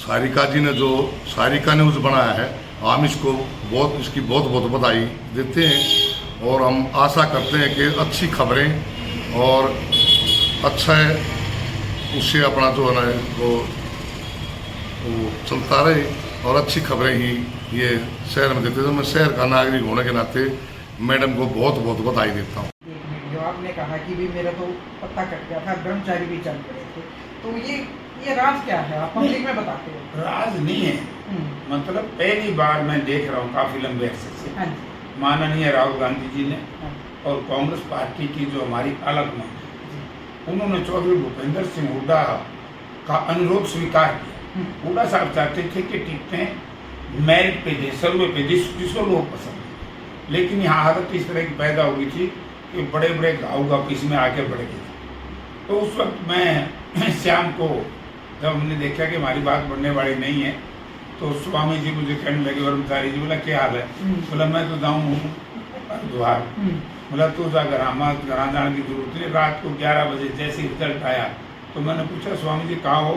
सारिका जी ने जो सारिका न्यूज़ बनाया है, हम इसको इसकी बहुत बहुत बधाई देते हैं और हम आशा करते हैं कि अच्छी खबरें और अच्छा है उससे अपना जो है ना वो चलता रहे और अच्छी खबरें ही ये शहर में देते हैं। तो मैं शहर का नागरिक होने के नाते मैडम को बहुत बहुत बधाई देता हूँ। एक वीडियो आपने कहा कि भी मेरा तो पत्ता कट गया था, कर्मचारी भी चल रहे थे, तो ये राज क्या है, आप पब्लिक में बताते हो? राज नहीं है, मतलब पहली बार मैं देख रहा हूँ काफी लंबे अरसे से हाँ माननीय राहुल गांधी जी ने हाँ और कांग्रेस पार्टी की जो हमारी पालक में उन्होंने चौधरी भूपेंद्र सिंह हुड्डा का अनुरोध स्वीकार किया। हुड्डा साहब चाहते थे कि टिकटें मेरिट पे दे, सर्वे पे दे, जिसको लोग पसंद है, लेकिन यहाँ हालत इस तरह की पैदा हो गई थी कि बड़े बड़े गाँव इसमें आके बढ़ गए थे। तो उस वक्त मैं शाम को जब हमने देखा कि हमारी बात बढ़ने वाली नहीं है, तो स्वामी जी मुझे कहने लगे, कर्मचारी जी, बोला क्या हाल है? बोला मैं तो जाऊँ हरिद्वार। बोला तो जा घर जाने की जरूरत नहीं। रात को 11 बजे जैसे रिजल्ट आया तो मैंने पूछा स्वामी जी कहाँ हो?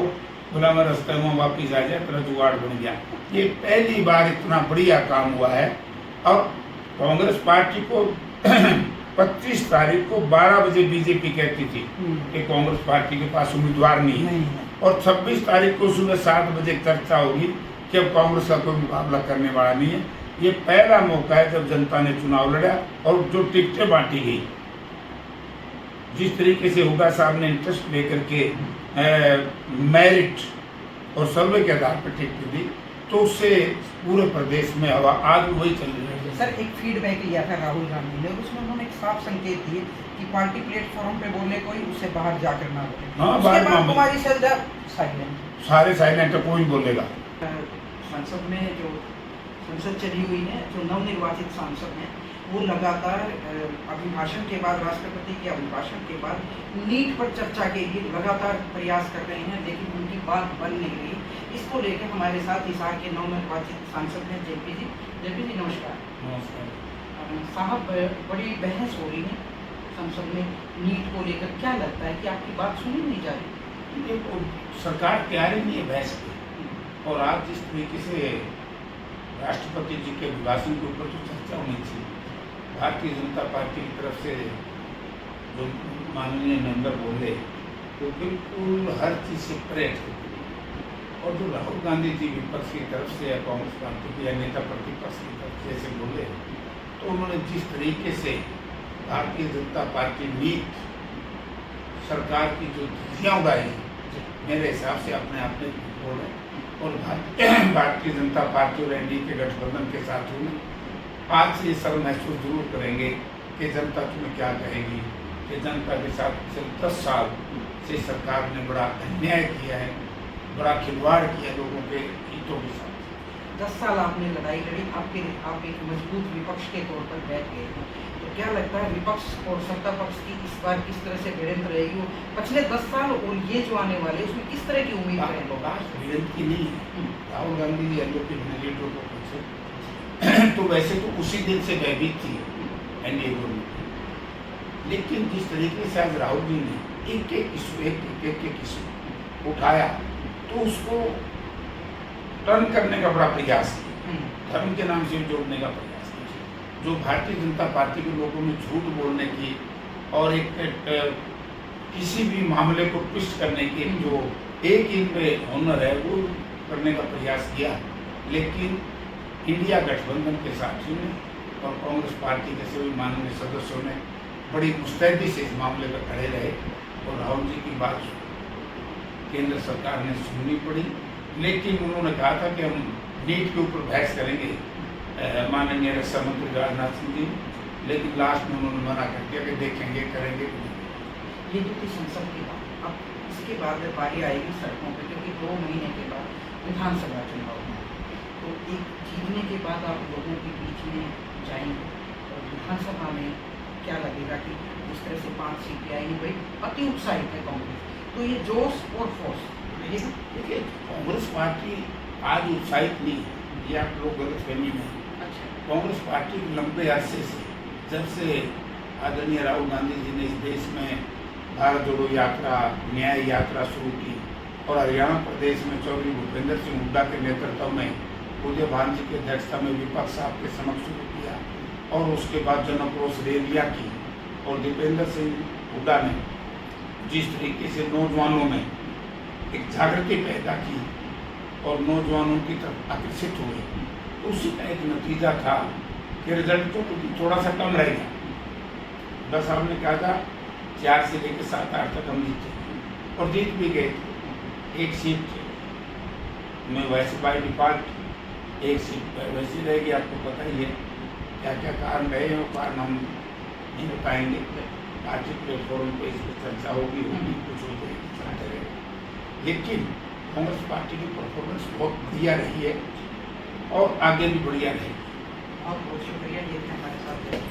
बोला मैं रास्ते में वापिस आ जाए, तेरा जुगाड़ बन गया। ये पहली बार इतना बढ़िया काम हुआ है। और कांग्रेस पार्टी को 25 तारीख को 12 बजे बीजेपी कहती थी कि कांग्रेस पार्टी के पास उम्मीदवार नहीं है, और 26 तारीख को सुबह 7 बजे चर्चा होगी कि अब कांग्रेस का कोई मुकाबला करने वाला नहीं है। ये पहला मौका है जब जनता ने चुनाव लड़ा और जो टिकटें बांटी गई, जिस तरीके से हुड्डा साहब ने इंटरेस्ट लेकर के मेरिट और सर्वे के आधार पर टिकट दी, तो उससे पूरे प्रदेश में हवा आज वही चल रही है। सर एक फीडबैक लिया था राहुल गांधी ने, उसमें उन्होंने एक साफ संकेत दिए कि पार्टी प्लेटफॉर्म पे बोले कोई, उससे बाहर जाकर ना बोले। हाँ, उसके बाद कुमारी शैलजा साइलेंट, सारे साइलेंट, कोई बोलेगा। संसद में जो संसद चली हुई है, जो नवनिर्वाचित सांसद हैं, वो लगातार अभिभाषण के बाद, राष्ट्रपति के अभिभाषण के बाद नीट पर चर्चा के लिए लगातार प्रयास कर रहे हैं, लेकिन उनकी बात बन नहीं रही। इसको लेकर हमारे साथ हिसार के नवनिर्वाचित सांसद हैं जेपी जी। जेपी जी नमस्कार। साहब बड़ी बहस हो रही है संसद में नीट को लेकर, क्या लगता है कि आपकी बात सुनी नहीं जा रही? देखो, सरकार तैयारी नहीं है बहस की, और आज जिस तरीके से राष्ट्रपति जी के अभिभाषण के ऊपर जो चर्चा होनी थी, भारतीय जनता पार्टी की तरफ से जो माननीय मेंबर बोले वो बिल्कुल हर चीज़ से परे थे, और जो राहुल गांधी जी विपक्ष की तरफ से या कांग्रेस पार्टी के या नेता प्रतिपक्ष की तरफ से ऐसे बोले, तो उन्होंने जिस तरीके से भारतीय जनता पार्टी नीट सरकार की जो धज्जियां उड़ाई, मेरे हिसाब से अपने आप में बोले, और भारतीय जनता पार्टी और एनडीए के गठबंधन के साथियों ने आज से शर्म महसूस जरूर करेंगे कि जनता तुम्हें क्या कहेगी, कि जनता के साथ पिछले 10 साल से सरकार ने बड़ा अन्याय किया है, बड़ा खिलवाड़ किया लोगों के हितों के साथ। 10 साल आपने लड़ाई लड़ी, आप एक मजबूत विपक्ष के तौर पर बैठ गए हैं, तो क्या लगता है विपक्ष और सत्ता पक्ष की इस बार किस तरह से भिड़ंत रहेगी? पिछले 10 साल और ये जो आने वाले, उसमें किस तरह की उम्मीद करें लोग? भिड़ंत की नहीं है। राहुल गांधी जी एनडीए लीडरों को पूछे तो वैसे तो उसी दिन से भयभीत थी एनडीए गवर्नमेंट, लेकिन जिस तरीके से आज राहुल जी ने एक एक इशू उठाया, तो उसको टर्न करने का बड़ा प्रयास किया, धर्म के नाम से जोड़ने का प्रयास किया, जो भारतीय जनता पार्टी के लोगों में झूठ बोलने की और एक किसी भी मामले को ट्विस्ट करने की जो एक इनमें हुनर है वो करने का प्रयास किया। लेकिन इंडिया गठबंधन के साथियों ने और कांग्रेस पार्टी के सभी माननीय सदस्यों ने बड़ी मुस्तैदी से इस मामले पर खड़े रहे, और राहुल जी की बात केंद्र सरकार ने सुननी पड़ी। लेकिन उन्होंने कहा था कि हम नीट के ऊपर बहस करेंगे माननीय रक्षा मंत्री राजनाथ सिंह जी, लेकिन लास्ट में उन्होंने मना कर दिया कि देखेंगे, करेंगे। ये जो थी संसद की बात, अब इसके बाद बारी आएगी सड़कों पर, क्योंकि 2 महीने के बाद विधानसभा चुनाव है, तो एक जीतने के बाद आप लोगों के बीच में जाएंगे, और विधानसभा में क्या लगेगा कि जिस तरह से 5 सीटें आएंगी, भाई अति उत्साहित है कांग्रेस, तो ये जोश और फोर्स देखिए, कांग्रेस पार्टी आज उत्साहित नहीं है, ये आप लोग गलत फहमी में। अच्छा, कांग्रेस पार्टी लंबे अरसे से, जब से आदरणीय राहुल गांधी जी ने इस देश में भारत जोड़ो यात्रा, न्याय यात्रा शुरू की, और हरियाणा प्रदेश में चौधरी भूपेंद्र सिंह हुड्डा के नेतृत्व में उदय भान जी की अध्यक्षता में विपक्ष आपके समक्ष शुरू किया और उसके बाद जनक्रोश रैलियां की और दीपेंद्र सिंह हुड्डा ने जिस तरीके से नौजवानों में एक जागृति पैदा की और नौजवानों की तरफ आकर्षित हुए, तो उसी का एक नतीजा था कि रिजल्ट तो थोड़ा सा कम रह गया। बस आपने कहा था 4 से लेकर 7-8 तक हम जीते और जीत भी गए। एक सीट में वैसे बाई डिफॉल्ट एक सीट वैसी रहेगी, आपको पता ही है क्या क्या कारण रहे हैं, वो कारण हम नहीं बताएंगे। पार्टी प्लेटफॉर्म पे इस पर चर्चा होगी कुछ हो जाएगी, चलते रहेगा। लेकिन कांग्रेस पार्टी की परफॉर्मेंस बहुत बढ़िया रही है और आगे भी बढ़िया रहेगी। बहुत बहुत शुक्रिया ये हमारे साथ